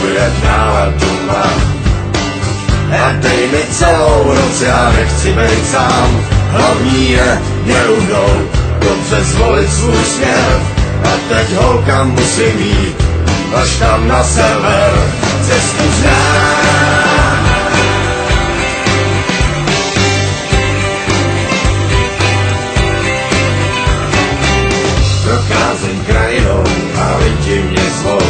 jak náladu mám. A dej mi celou noc, já nechci být sám. Hlavní je neuhnout, dobře zvolit svůj směr. A teď holka musím jít, až tam na sever, cestu znám. Procházím krajinou a lidi mě zvou.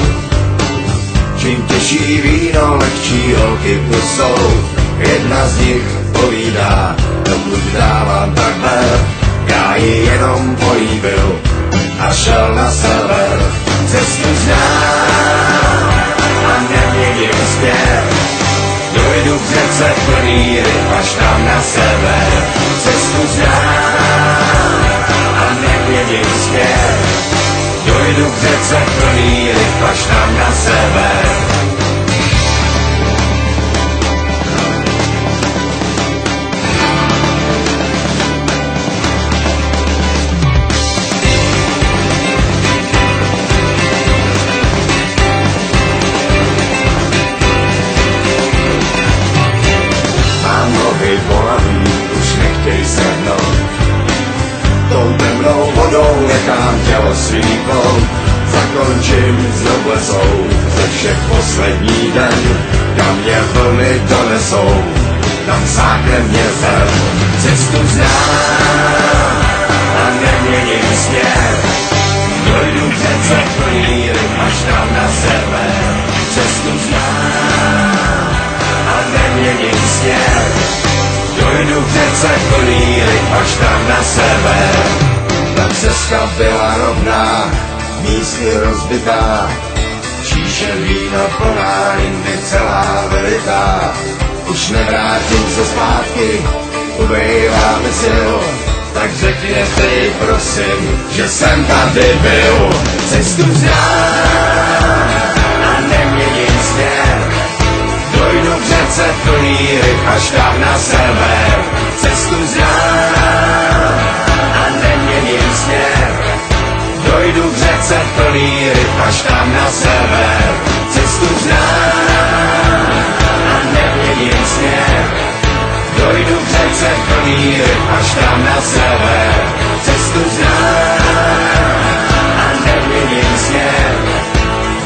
Čím těžší víno, lehčí holky tu jsou. Jedna z nich povídá, dokud dávám tak ber. Já ji jenom políbil a šel na sever. Cestu znám a neměním zpět. Dojdu k řece plný ryb až tam na sever. Cestu znám a neměním zpět. Dojdu k řece plný ryb až tam na sever. Už nechtěj se hnout, tou temnou vodou nechám tělo svítnout. Zakončím s noblesou ze všech poslední den, kam mě vlny donesou, tam sáhne mě zem. Cestu znám a neměním směr, dojdu k řece plný ryb až tam na sever. Cestu znám a neměním směr, dojdu k řece plný ryb až tam na sever. Ta cesta byla rovná, místy rozbitá, číše vína plná, jindy celá velitá. Už nevrátím se zpátky, ubejvá mi sil, tak řekněte prosím, že jsem tady byl. Cestu znám a neměním směr, dojdu k řece plný ryb až tam na sever. Cestu znám a neměním směr, dojdu k řece plný ryb až tam na sever. Cestu znám a neměním směr, dojdu k řece plný ryb až tam na sever. Cestu znám a neměním směr,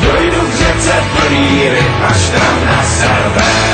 dojdu k řece plný ryb až tam na sever.